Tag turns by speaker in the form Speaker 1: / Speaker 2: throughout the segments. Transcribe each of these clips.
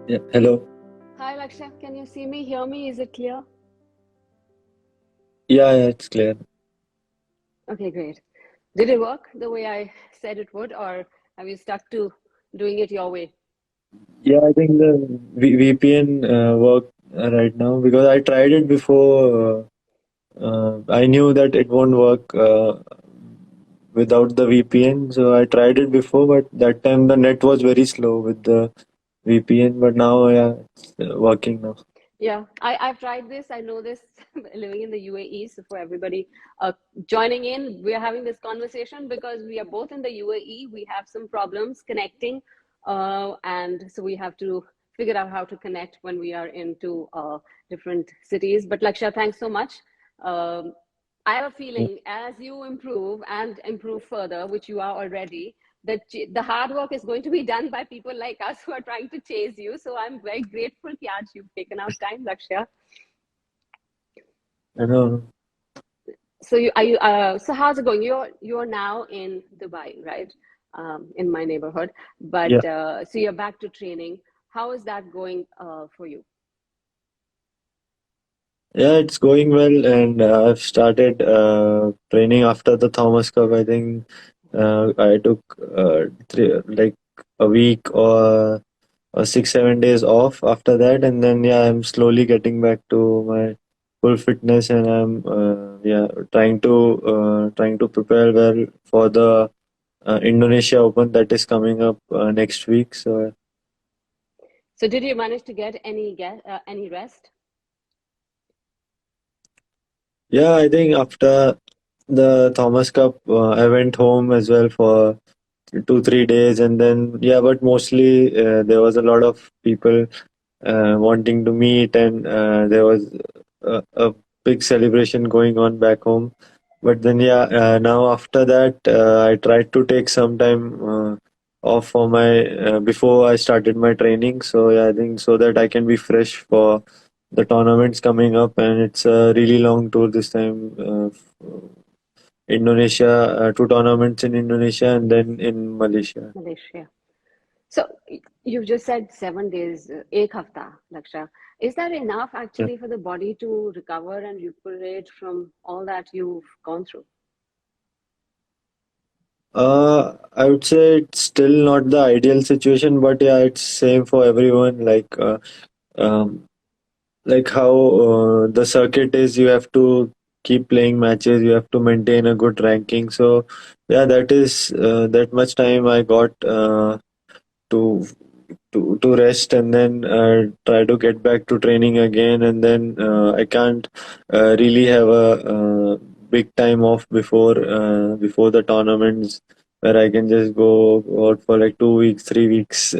Speaker 1: Yeah, hello.
Speaker 2: Hi, Lakshya. Can you see me, hear me? Is it clear?
Speaker 1: Yeah, it's clear.
Speaker 2: Okay, great. Did it work the way I said it would, or have you stuck to doing it your way?
Speaker 1: Yeah, I think the VPN work right now because I tried it before. I knew that it won't work without the VPN, so I tried it before, but that time the net was very slow with the VPN. But now, yeah, it's working now.
Speaker 2: Yeah, I've tried this. I know this living in the UAE. So for everybody joining in, we are having this conversation because we are both in the UAE. We have some problems connecting, and so we have to figure out how to connect when we are into different cities. But Lakshya, thanks so much. Um, I have a feeling as you improve and improve further, which you are already, that the hard work is going to be done by people like us who are trying to chase you. So I'm very grateful, Kyaj, you've taken out time, Lakshya.
Speaker 1: I know.
Speaker 2: So so how's it going? You're now in Dubai, right? In my neighborhood.
Speaker 1: Yeah.
Speaker 2: But so you're back to training. How is that going for you?
Speaker 1: Yeah, it's going well, and I've started training after the Thomas Cup. I think I took like a week or 6 7 days off after that, and then yeah, I'm slowly getting back to my full fitness, and I'm yeah trying to prepare well for the Indonesia Open that is coming up next week. So
Speaker 2: So did you manage to get any rest?
Speaker 1: yeah, I think after the Thomas Cup, I went home as well for 2 3 days, and then yeah, but mostly there was a lot of people wanting to meet, and there was a big celebration going on back home. But then yeah, now after that, I tried to take some time off for my before I started my training. So yeah, I think so that I can be fresh for the tournaments coming up, and it's a really long tour this time. Indonesia, two tournaments in Indonesia and then in Malaysia.
Speaker 2: Malaysia. So you've just said 7 days, ek hafta, Laksha. Is that enough
Speaker 1: Yeah.
Speaker 2: actually for the body to recover and recuperate from all that you've gone through?
Speaker 1: I would say it's still not the ideal situation, but yeah, it's same for everyone. Um, like how the circuit is, you have to keep playing matches, you have to maintain a good ranking. So yeah, that is that much time I got to to rest, and then try to get back to training again, and then I can't really have a big time off before the tournaments where I can just go out for like 2 weeks 3 weeks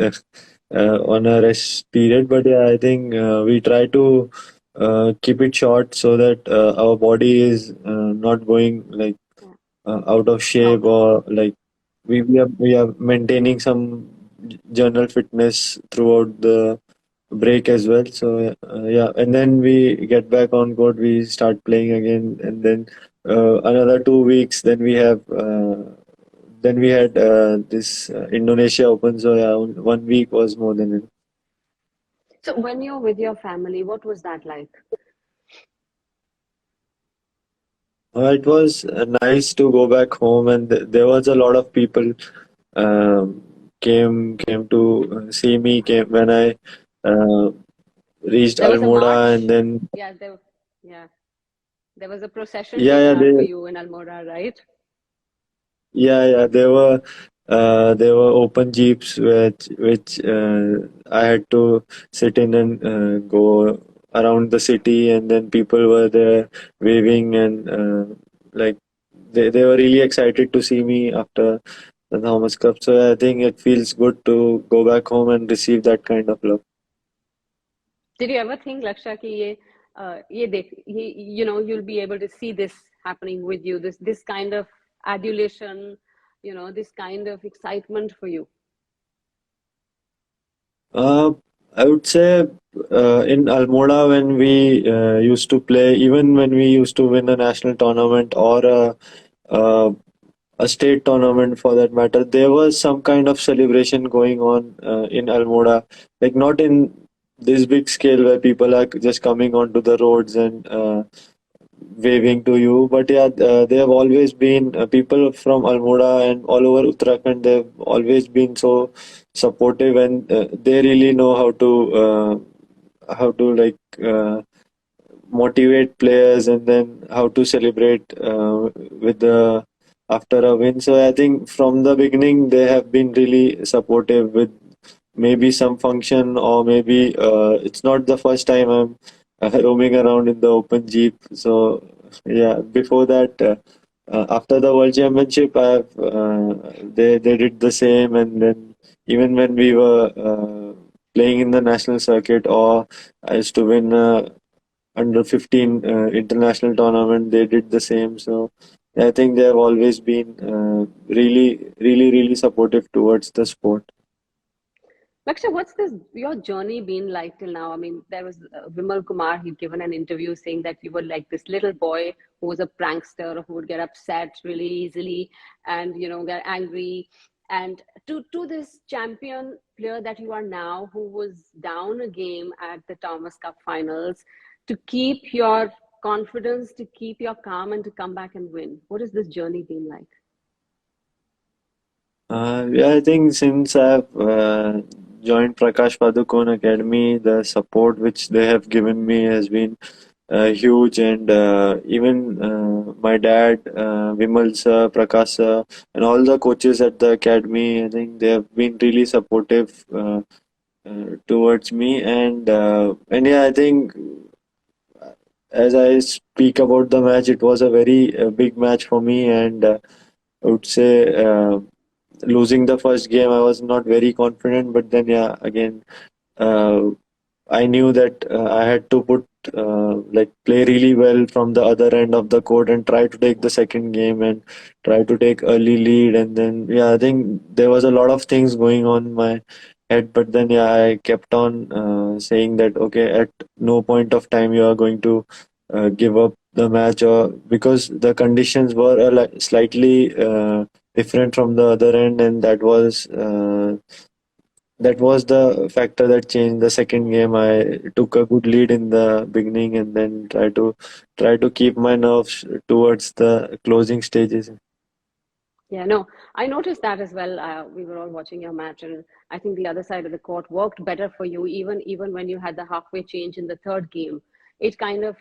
Speaker 1: on a rest period. But yeah, I think we try to keep it short so that our body is not going like
Speaker 2: Yeah.
Speaker 1: out of shape,
Speaker 2: Out.
Speaker 1: or like we are maintaining some general fitness throughout the break as well. So yeah, and then we get back on court, we start playing again, and then another 2 weeks. Then we had this Indonesia Open. So yeah, 1 week was more than enough.
Speaker 2: So when you're with your family, what was that like?
Speaker 1: It was nice to go back home, and there was a lot of people um, came to see me. Came when I uh, reached
Speaker 2: There was a
Speaker 1: Almora, and
Speaker 2: march.
Speaker 1: then
Speaker 2: Yeah, there was a procession
Speaker 1: yeah,
Speaker 2: taken
Speaker 1: yeah,
Speaker 2: out for you in Almora, right?
Speaker 1: yeah, there were open jeeps which I had to sit in and go around the city, and then people were there waving, and like they were really excited to see me after the Thomas Cup. So I think it feels good to go back home and receive that kind of love.
Speaker 2: Did you ever think, Laksha, कि ये देख, you'll be able to see this happening with you, this kind of adulation, this kind of excitement for you?
Speaker 1: Uh, I would say in Almora, when we used to play, even when we used to win a national tournament or a a state tournament for that matter, there was some kind of celebration going on in Almora, like not in this big scale where people are just coming onto the roads and waving to you. But yeah, they have always been people from Almora and all over Uttarakhand. They've always been so supportive, and they really know how to like motivate players and then how to celebrate with the after a win. So I think from the beginning they have been really supportive with maybe some function, or maybe it's not the first time I'm roaming around in the open jeep. So yeah, before that, after the World Championship, they did the same, and then even when we were playing in the national circuit, or I used to win under 15 international tournament, they did the same. So I think they have always been really supportive towards the sport.
Speaker 2: Laksha, what's this your journey been like till now? I mean, there was Vimal Kumar. He'd given an interview saying that you were like this little boy who was a prankster who would get upset really easily and get angry. And to this champion player that you are now, who was down a game at the Thomas Cup finals, to keep your confidence, to keep your calm, and to come back and win. What has this journey been like?
Speaker 1: Yeah, I think since I've joined Prakash Padukone Academy, the support which they have given me has been huge, and even my dad, Vimal sir, Prakash sir, and all the coaches at the academy, I think they have been really supportive towards me, and yeah, I think as I speak about the match, it was a very big match for me, and I would say. Losing the first game, I was not very confident, but then yeah, again, uh, I knew that I had to play really well from the other end of the court and try to take the second game and try to take early lead. And then yeah, I think there was a lot of things going on in my head, but then yeah, I kept on saying that okay, at no point of time you are going to give up the match, or because the conditions were slightly different from the other end, and that was the factor that changed the second game. I took a good lead in the beginning and then try to keep my nerves towards the closing stages.
Speaker 2: Yeah, no, I noticed that as well. We were all watching your match, and I think the other side of the court worked better for you, even when you had the halfway change in the third game. It kind of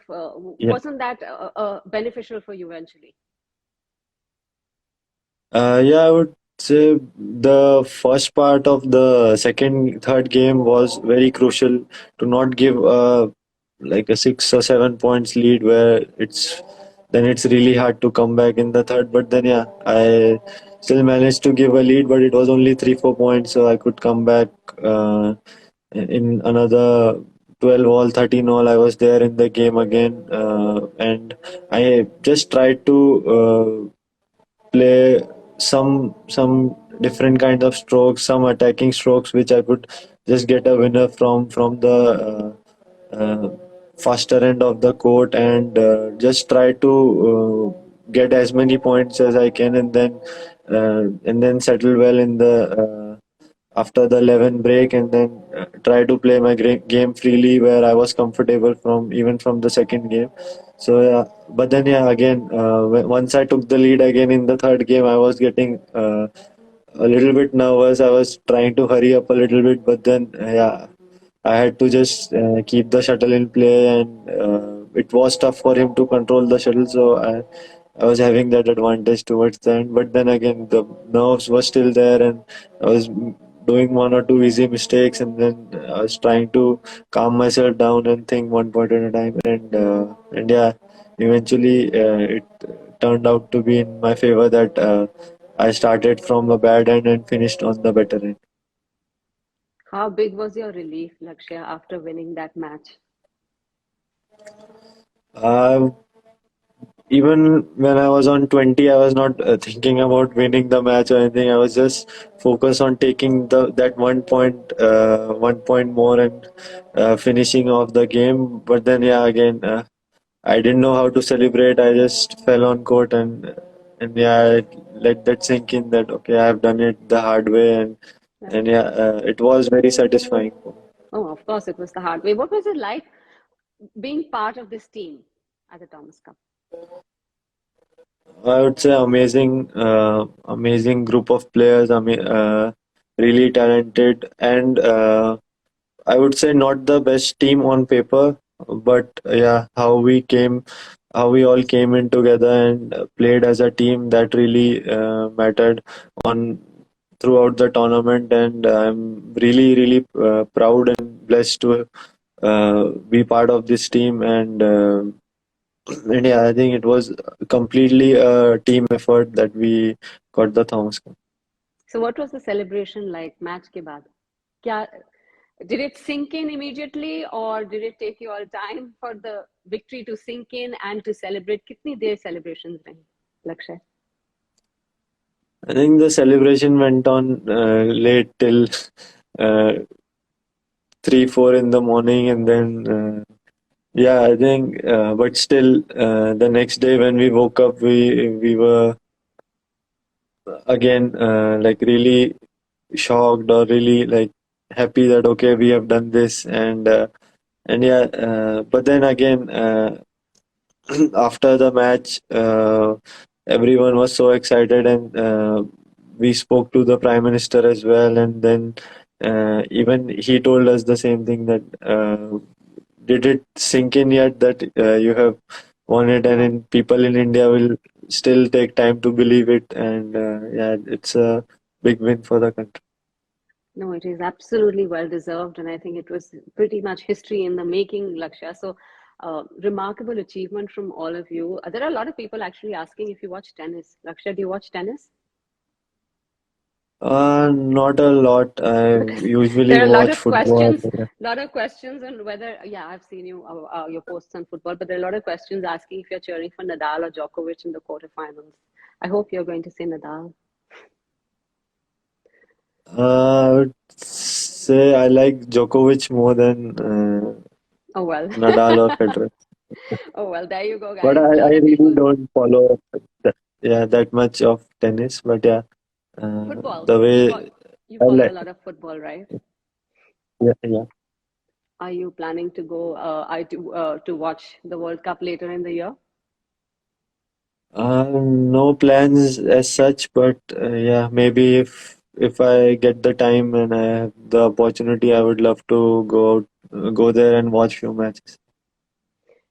Speaker 1: Yeah.
Speaker 2: wasn't that beneficial for you eventually.
Speaker 1: Yeah, I would say the first part of the third game was very crucial to not give like a 6 or 7 points lead where it's really hard to come back in the third. But then yeah, I still managed to give a lead, but it was only 3 4 points, so I could come back in another 12 all 13 all. I was there in the game again, and I just tried to play some different kind of strokes, some attacking strokes, which I could just get a winner from the faster end of the court, and just try to get as many points as I can, and then settle well in the after the 11 break, and then try to play my game freely where I was comfortable from even from the second game. So yeah, but then yeah, again, once I took the lead again in the third game, I was getting a little bit nervous. I was trying to hurry up a little bit, but then yeah, I had to just keep the shuttle in play, and it was tough for him to control the shuttle. So I was having that advantage towards the end. But then again, the nerves were still there, and I was doing one or two easy mistakes, and then I was trying to calm myself down and think one point at a time. And yeah, eventually it turned out to be in my favor that I started from a bad end and finished on the better end.
Speaker 2: How big was your relief, Lakshya, after winning that match?
Speaker 1: Uh, Even when I was on 20, I was not thinking about winning the match or anything. I was just focused on taking the that 1 point more and finishing off the game. But then, yeah, again, I didn't know how to celebrate. I just fell on court, and and yeah, let that sink in that okay, I have done it the hard way,
Speaker 2: Right.
Speaker 1: and yeah, it was very satisfying.
Speaker 2: Oh, of course, it was the hard way. What was it like being part of this team at the Thomas Cup?
Speaker 1: I would say amazing, amazing group of players. Really talented, and I would say not the best team on paper, but yeah, how we all came in together and played as a team that really mattered on throughout the tournament. And I'm really, really proud and blessed to be part of this team. And yeah, I think it was completely a team effort that we got the Thomas Cup.
Speaker 2: So, what was the celebration like match ke baad? Kya, did it sink in immediately, or did it take you all time for the victory to sink in and to celebrate? Kitni der celebrations rahi, Lakshay?
Speaker 1: I think the celebration went on late till uh, 3, 4 in the morning, and then yeah, I think, but still, the next day when we woke up, we were again like really shocked or really like happy that okay, we have done this, and yeah, but then again. After the match, everyone was so excited, and we spoke to the prime minister as well. And then even he told us the same thing that did it sink in yet that you have won it, and
Speaker 2: Wow.
Speaker 1: in, people in India will still take time to believe it. And yeah, it's a big win for the country.
Speaker 2: No, it is absolutely well deserved, and I think it was pretty much history in the making, Lakshya. So, remarkable achievement from all of you. There are a lot of people actually asking if you watch tennis. Lakshya, do you watch tennis?
Speaker 1: Not a lot. I
Speaker 2: Because
Speaker 1: usually
Speaker 2: there are a
Speaker 1: watch football.
Speaker 2: lot of questions on whether, yeah, I've seen your posts on football, but there are a lot of questions asking if you're cheering for Nadal or Djokovic in the quarterfinals. I hope you're going to say Nadal.
Speaker 1: I would say I like Djokovic more than
Speaker 2: Oh well.
Speaker 1: Nadal or Federer,
Speaker 2: Oh well, there you go,
Speaker 1: but
Speaker 2: guys. A
Speaker 1: I
Speaker 2: lot of
Speaker 1: really
Speaker 2: people.
Speaker 1: don't follow that much of tennis. But yeah,
Speaker 2: Football.
Speaker 1: the way
Speaker 2: You
Speaker 1: I
Speaker 2: follow a
Speaker 1: like,
Speaker 2: lot of football, right?
Speaker 1: yeah, yeah.
Speaker 2: Are you planning to go to watch the World Cup later in the year?
Speaker 1: No plans as such, but yeah, maybe if I get the time and I have the opportunity, I would love to go out, go there and watch few matches.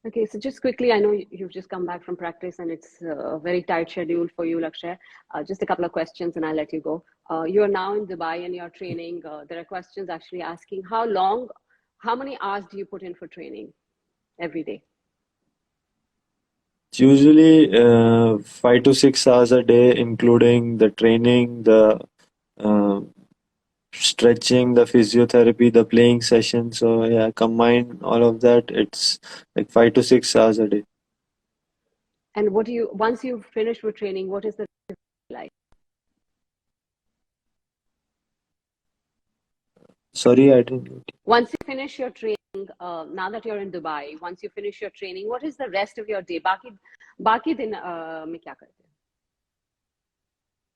Speaker 2: Okay, so just quickly, I know you've just come back from practice and it's a very tight schedule for you, Lakshay. Just a couple of questions and I'll let you go. You are now in Dubai and you're training. There are questions actually asking how many hours do you put in for training every day?
Speaker 1: It's usually 5 to 6 hours a day, including the training, the uh, stretching, the physiotherapy, the playing session. So yeah, combine all of that. It's like 5 to 6 hours a day.
Speaker 2: And once you finish with training, what is the like?
Speaker 1: Sorry, I didn't.
Speaker 2: Once you finish your training, now that you're in Dubai, once you finish your training, what is the rest of your day? बाकी दिन में क्या करते हैं?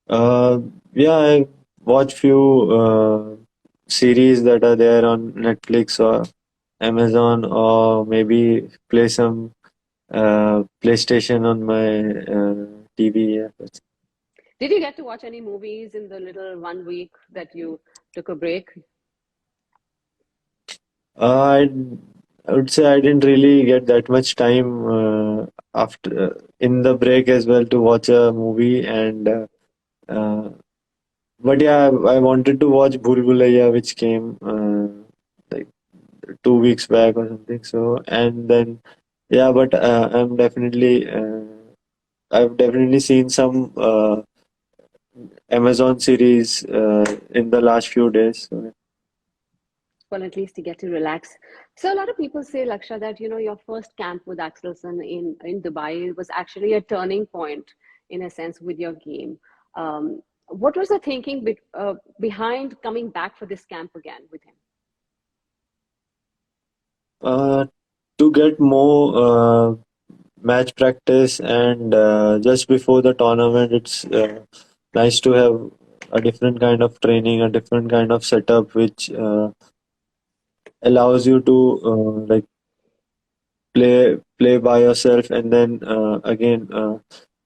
Speaker 1: Uh, yeah, I watch few series that are there on Netflix or Amazon, or maybe play some PlayStation on my TV. Yeah.
Speaker 2: Did you get to watch any movies in the little 1 week that you took a break?
Speaker 1: I I would say I didn't really get that much time after in the break as well to watch a movie, and uh, but yeah, I wanted to watch Bhool Bhulaiya, which came like 2 weeks back or something. So and then yeah, but I've definitely seen some Amazon series in the last few days. So,
Speaker 2: Well, at least you get to relax. So a lot of people say, Laksha, that your first camp with Axelson in Dubai was actually a turning point in a sense with your game. What was the thinking behind coming back for this camp again with him?
Speaker 1: uh, to get more match practice, and just before the tournament, it's nice to have a different kind of training, a different kind of setup, which allows you to like play by yourself, and then again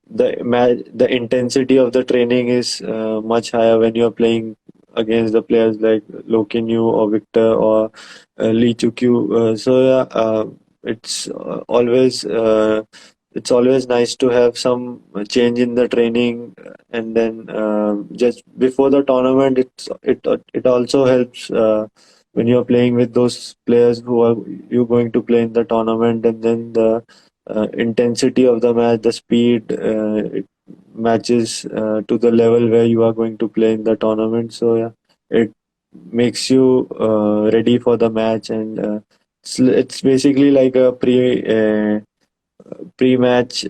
Speaker 1: the intensity of the training is much higher when you're playing against the players like Lokin Yu or Victor or Lee Chukyu. So yeah, it's it's always nice to have some change in the training, and then just before the tournament, it also helps when you're playing with those players who are you going to play in the tournament, and then the intensity of the match, the speed, it matches to the level where you are going to play in the tournament. So yeah, it makes you ready for the match, and it's basically like a pre-match,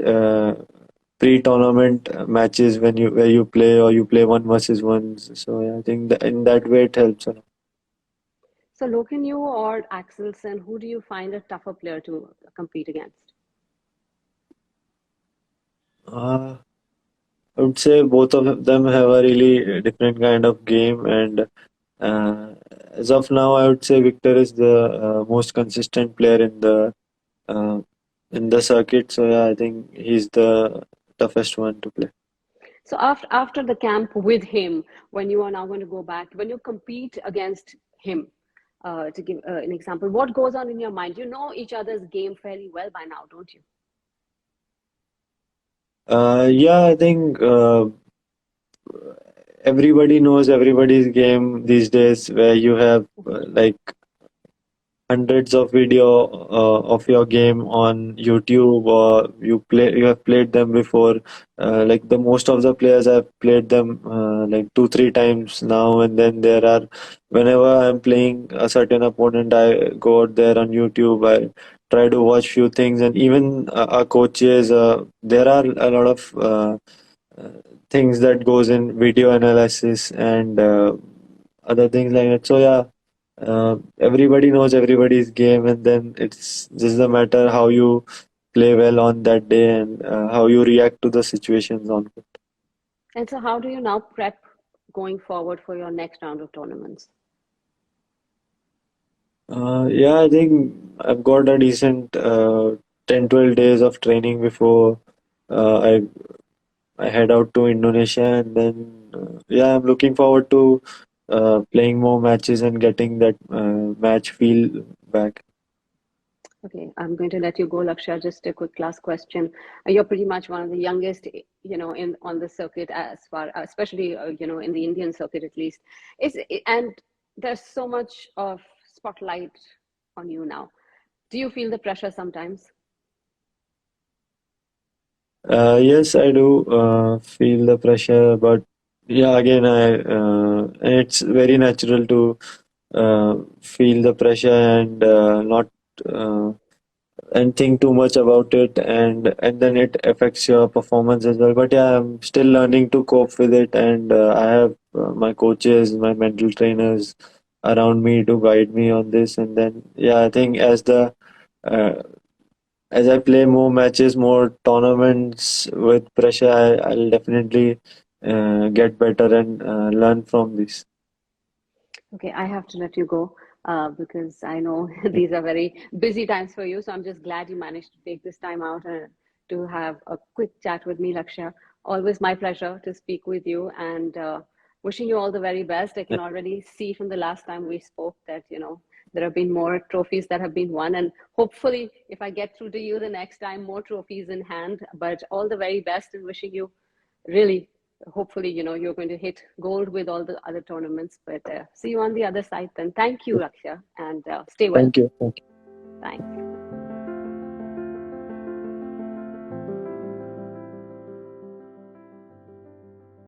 Speaker 1: pre-tournament matches when you where you play or you play one versus one. So yeah, I think that in that way it helps a lot.
Speaker 2: So Loken, you or Axel Sen, who do you find a tougher player to compete against?
Speaker 1: Uh, I would say both of them have a really different kind of game, and uh, as of now, I would say Victor is the most consistent player uh, in the circuit. So yeah, I think he's the toughest one to play.
Speaker 2: So after the camp with him, when you are now going to go back, when you compete against him, to give an example, what goes on in your mind? You know each other's game fairly well by now, don't you?
Speaker 1: Yeah, I think everybody knows everybody's game these days, where you have like hundreds of video of your game on YouTube, or you have played them before. Like the most of the players have played them like 2 3 times now, and then there are whenever I'm playing a certain opponent, I go out there on YouTube. I try to watch few things, and even our coaches. There are a lot of uh, things that goes in video analysis and other things like that. So yeah, everybody knows everybody's game, and then it's just a matter how you play well on that day, and how you react to the situations on it.
Speaker 2: And so, how do you now prep going forward for your next round of tournaments?
Speaker 1: Yeah, I think I've got a decent 10 12 days of training before uh, I I head out to Indonesia, and then yeah, I'm looking forward to playing more matches and getting that match feel back.
Speaker 2: Okay, I'm going to let you go, Lakshya. Just a quick last question. You're pretty much one of the youngest, in on the circuit as far, especially in the Indian circuit at least. And there's so much of spotlight on you now. Do you feel the pressure sometimes?
Speaker 1: Yes, I do feel the pressure, but yeah, again, and it's very natural to feel the pressure and not uh, and think too much about it, and then it affects your performance as well. But yeah, I'm still learning to cope with it, and I have my coaches, my mental trainers around me to guide me on this. And then yeah, I think uh, as I play more matches, more tournaments with pressure, I'll definitely get better and learn from this.
Speaker 2: Okay, I have to let you go because I know these are very busy times for you. So I'm just glad you managed to take this time out to have a quick chat with me, Lakshya. Always my pleasure to speak with you, and wishing you all the very best. I can already see from the last time we spoke that, there have been more trophies that have been won. And hopefully, if I get through to you the next time, more trophies in hand. But all the very best, and wishing you really, hopefully, you're going to hit gold with all the other tournaments. But see you on the other side then. Thank you, Raksha, and stay well.
Speaker 1: Thank you.
Speaker 2: Thanks.